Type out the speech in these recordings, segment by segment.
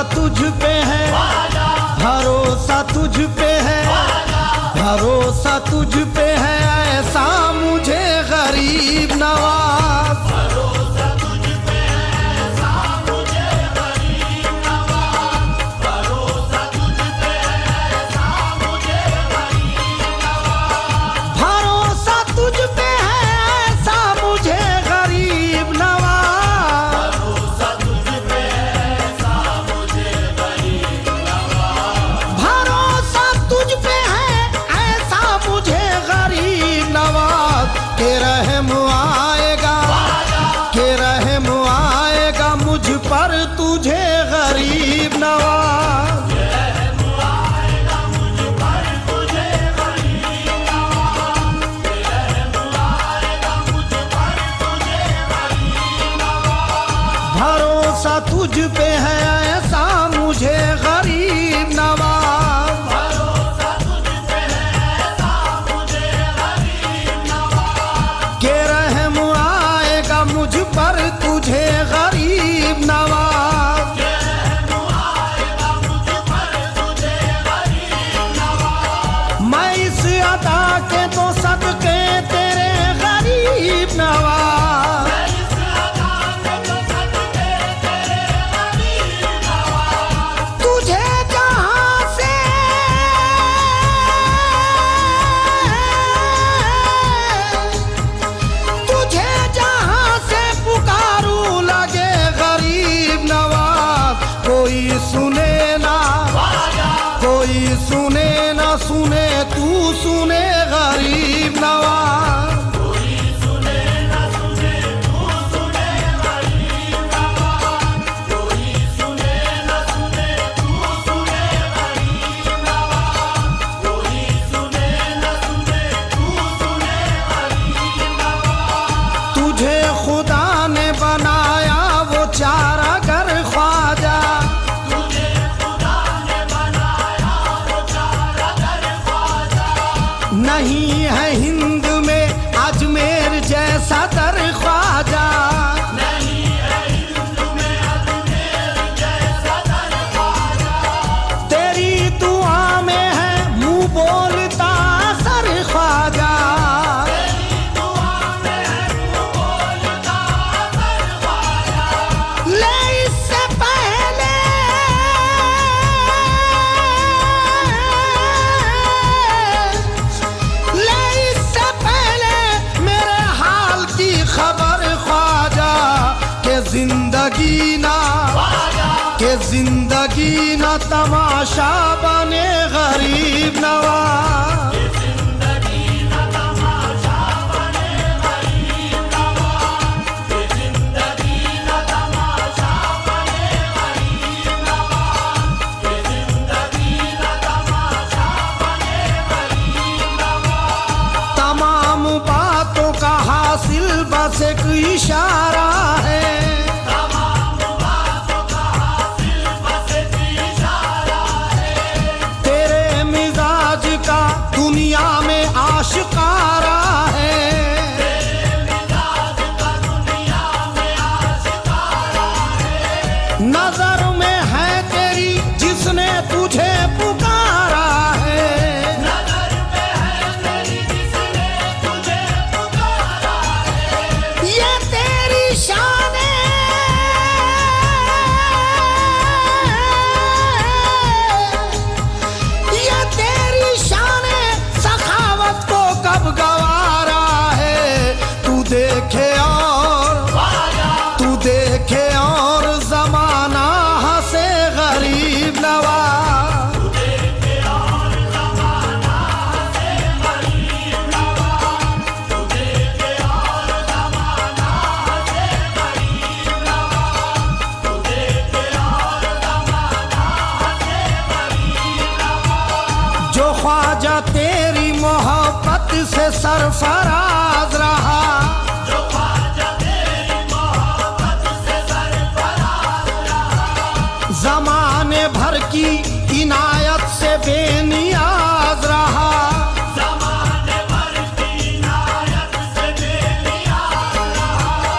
तुझ पे है, भरोसा तुझ पे है, भरोसा तुझ पे है ऐसा मुझे गरीब नवाज। भरोसा तुझ पे है ऐसा मुझे गरीब नवाज, भरोसा तुझ पे है ऐसा मुझे गरीब नवाज, भरोसा तुझ पे है ऐसा मुझे गरीब नवाज, भरोसा तुझ पे है ऐसा मुझे गरीब नवाज, भरोसा तुझ पे है ऐसा मुझे गरीब नवाज। के रहम आएगा, के रहम आएगा मुझ पर तुझे गरीब नवाज। आएगा मुझ पर तुझे गरीब नवाज, आएगा मुझ पर तुझे गरीब नवाज, भरोसा तुझ पे है ऐसा मुझे गरीब नवाज, भरोसा तुझ पे है ऐसा मुझे गरीब नवाज, के रहम आएगा मुझ पर तुझे गरीब नवाज। आएगा मुझ पर तुझे गरीब नवाज, मैं इस अदा के तो सदके तेरे गरीब नवाज, इस अदा के तो सदके तेरे गरीब नवाज, तुझे जहां से तुझे जहां से पुकारूं लगे गरीब नवाज। कोई सुने ना, कोई सुने ना सुने तू सुने गरीब नवाज। कोई सुने न सुने तू सुने गरीब नवाज, कोई सुने न सुने तू सुने गरीब नवाज, कोई सुने न सुने तू सुने गरीब नवाज, तुझे खुदा ने बनाया वो चारागर ख्वाजा, तुझे खुदा ने बनाया वो चारागर ख्वाजा, नहीं है हिंद में अजमेर जैसा दर ख्वाजा। नहीं है हिंद में अजमेर जैसा दर ख्वाजा, तेरी दुआ में है मुंह बोलता सर ख्वाजा। तेरी दुआ में है तू बोलता दर ख्वाजा, ले इससे पहले ले इससे पहले मेरे हाल की खबर ख्वाजा, के जिंदगी ना, के जिंदगी ना तमाशा बने गरीब नवाज। जिंदगी न तमाशा बने गरीब नवाज, जिंदगी न तमाशा बने गरीब नवाज, जिंदगी न तमाशा बने गरीब नवाज, तमाम बातों का हासिल बस एक इशारा है, तमाम बातों का हासिल बस एक इशारा है, तेरे मिजाज का दुनिया में आशिकारा है। तेरे मिजाज का दुनिया में आशिकारा है, नजर में है तेरी जिसने तुझे पुकारा है, नजर में है तेरी जिसने तुझे पुकारा है, ये तेरी शान है, ये तेरी शान है, सखावत को कब गवारा है। तू देखे और जमाना हंसे गरीब नवाज। देखे और ज़माना हंसे गरीब नवाज, तू देखे और ज़माना हंसे गरीब नवाज, तू देखे और ज़माना हंसे गरीब नवाज, जो ख्वाजा तेरी मोहब्बत से सरफराज रहा, जो ख्वाजा तेरी मोहब्बत से सरफराज रहा, जमाने भर की इनायत से बेनियाज रहा, ज़माने भर की इनायत से बेनियाज रहा,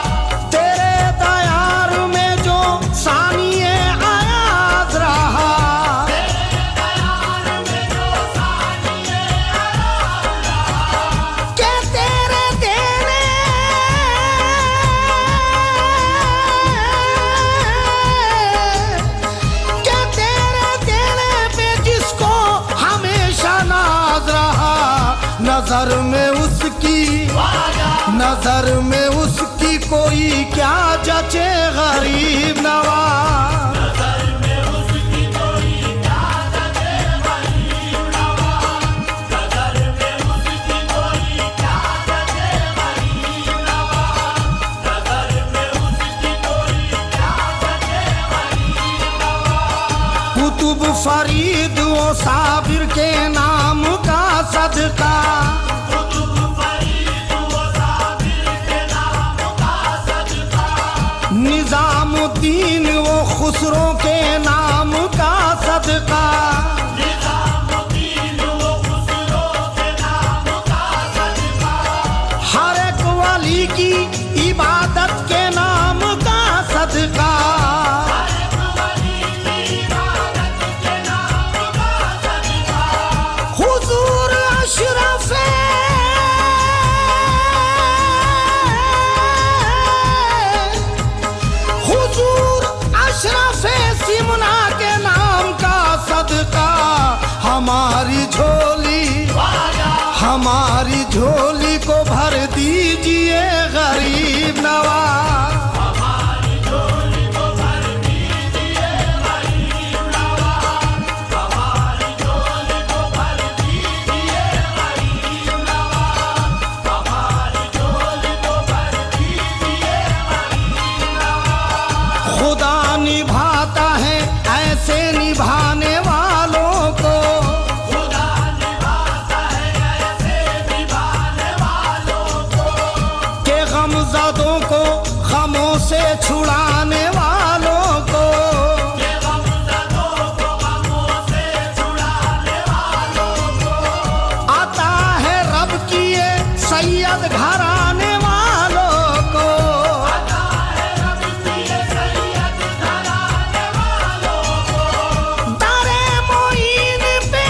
तेरे दयार में जो सानिए आयाज नजर में उसकी, नजर में उसकी कोई क्या जचे गरीब नवाज। नजर में उसकी कोई क्या जचे गरीब नवाज, नजर में उसकी कोई क्या जचे गरीब नवाज, नजर में उसकी कोई क्या जचे गरीब नवाज। कुतुब फरीद वो साबिर के नाम का सदका, कुतुब फरीद वो साबिर के नाम का सदका, निजामुद्दीन वो खुसरो के नाम का सदका, निजामुद्दीन वो खुसरो के नाम का सदका, हर एक वली की इबादत के नाम का सदका, हर एक वली की इबादत के नाम का सदका, हुजूर अशरफे हुजूर अशरफे सिमना के नाम का सदका। हमारी झोली, हमारी झोली को भर दीजिए गरीब नवाज। हमारी झोली को भर दीजिए गरीब नवाज, हमारी झोली को भर दीजिए गरीब नवाज, हमारी झोली को भर दीजिए गरीब नवाज। खुदा निभाता है ऐसे निभाने वालों को, खुदा निभाता है ऐसे निभाने वालों को, के गमज़दों को गमों से छुड़ाने वालों को, के गमज़दों को गमों से छुड़ाने वालों को, आता है रब की ये सैयद घराने वालों को। आता है रब की ये सैयद घराने वालों को, दारे मोइन पे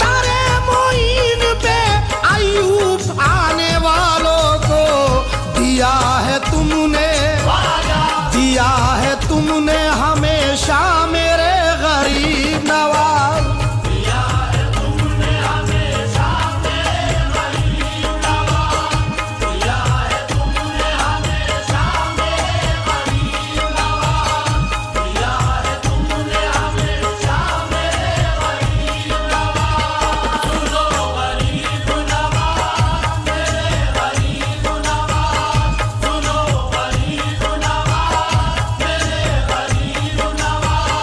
दारे मोइन पे अयूब आने वालों को दिया है तुमने, दिया है तुमने हमेशा मेरे गरीब नवाज। दिया है तुमने हमेशा मेरे गरीब नवाज, दिया है तुमने हमेशा मेरे गरीब नवाज, दिया है तुमने हमेशा मेरे गरीब नवाज। सुनो गरीब नवाज मेरे गरीब नवाज, सुनो गरीब नवाज मेरे गरीब नवाज,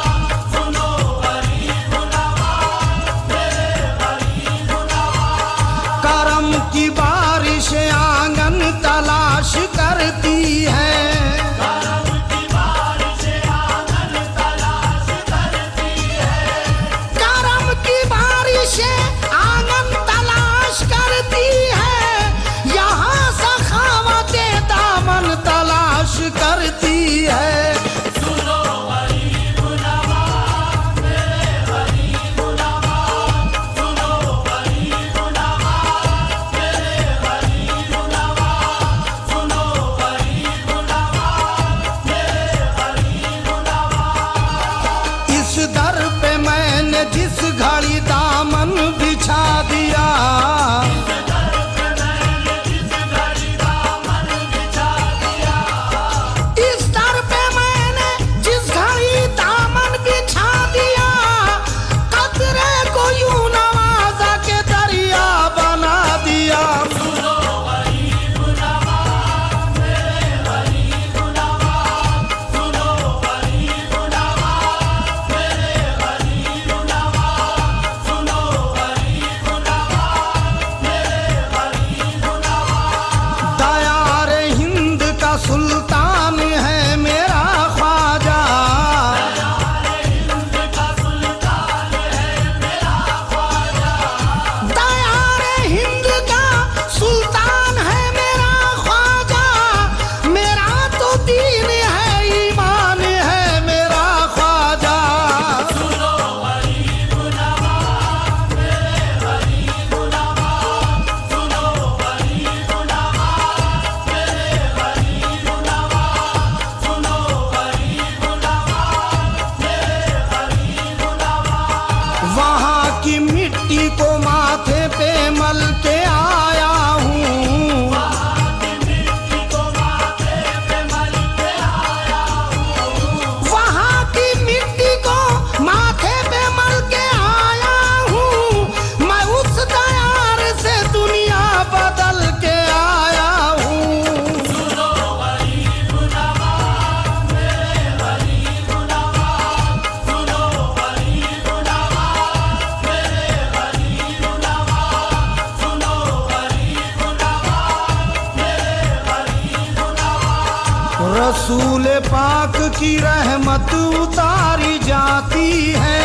रसूल पाक की रहमत उतारी जाती है,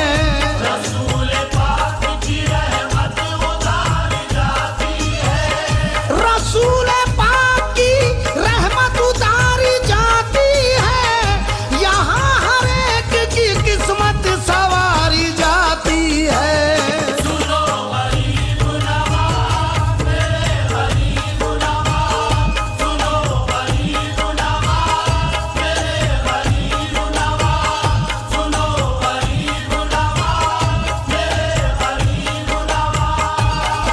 रसूल पाक की रहमत उतारी जाती है, रसूल पाक की रहमत उतारी जाती है, यहाँ हर एक की किस्मत सवारी जाती है। सुनो गरीब नवाज मेरे गरीब नवाज, सुनो गरीब नवाज मेरे गरीब नवाज, सुनो गरीब नवाज मेरे गरीब नवाज।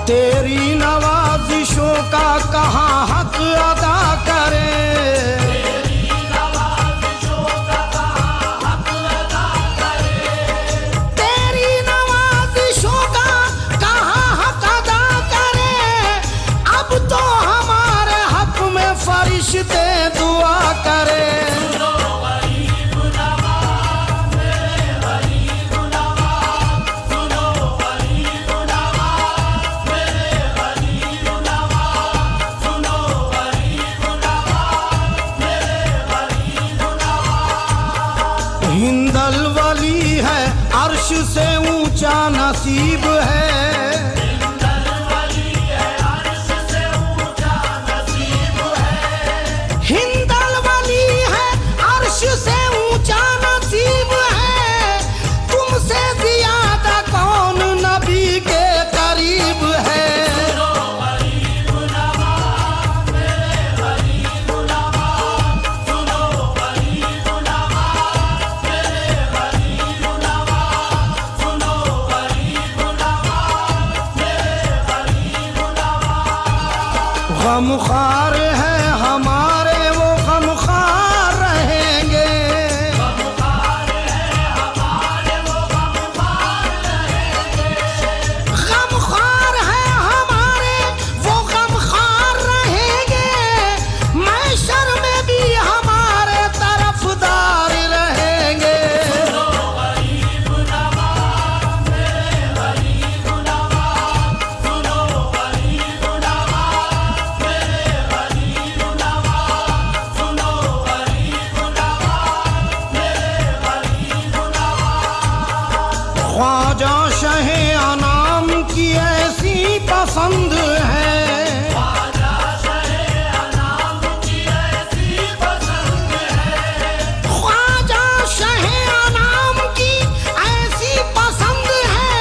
तेरी नवाजिशों का कहाँ हक अदा करें, तेरी नवाजिशों का कहाँ हक अदा करें, तेरी नवाजिशों का कहाँ हक अदा करें। अब तो हमारे हक में फरिश्ते दुआ करें। सुनो गरीब नवाज मेरे गरीब नवाज, सुनो गरीब नवाज मेरे गरीब नवाज, सुनो गरीब नवाज मेरे गरीब नवाज। हिंदल वली है अर्श से ऊंचा नसीब है, हिंदल वली है अर्श से ऊंचा नसीब है, हिंदल वली है अर्श से ऊंचा नसीब है। तुमसे ज्यादा कौन नबी के करीब है। सुनो गरीब नवाज मेरे गरीब नवाज, सुनो गरीब नवाज मेरे गरीब नवाज, सुनो गरीब नवाज मेरे गरीब नवाज। गमख्वार है हमारे वो गमख्वार रहेंगे, गमख्वार है हमारे वो गमख्वार रहेंगे, गमख्वार है हमारे वो गमख्वार रहेंगे। महशर में भी हमारे तरफदार रहेंगे। सुनो गरीब नवाज मेरे गरीब नवाज, सुनो गरीब नवाज मेरे गरीब नवाज, सुनो गरीब नवाज मेरे गरीब नवाज। ख्वाजा शहे अनाम की ऐसी पसंद है, ख्वाजा शहे अनाम की ऐसी पसंद है, ख्वाजा शहे अनाम की ऐसी पसंद है।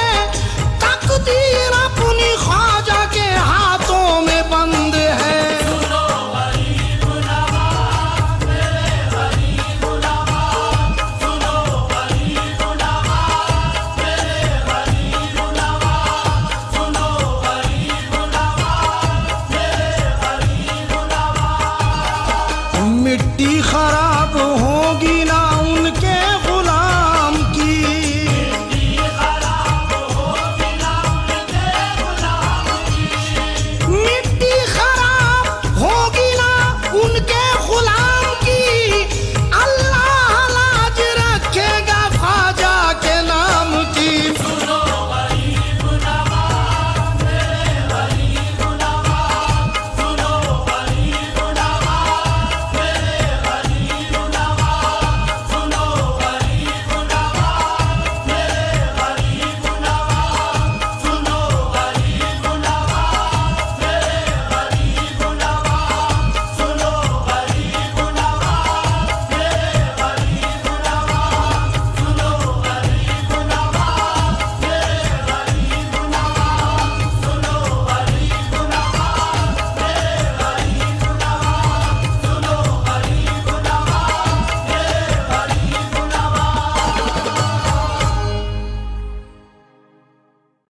तकदीर अपनी ख्वाजा के हाथों में बंद है। सुनो गरीब नवाज मेरे गरीब नवाज, सुनो गरीब नवाज मेरे गरीब नवाज, सुनो गरीब नवाज मेरे गरीब नवाज। मिट्टी खरा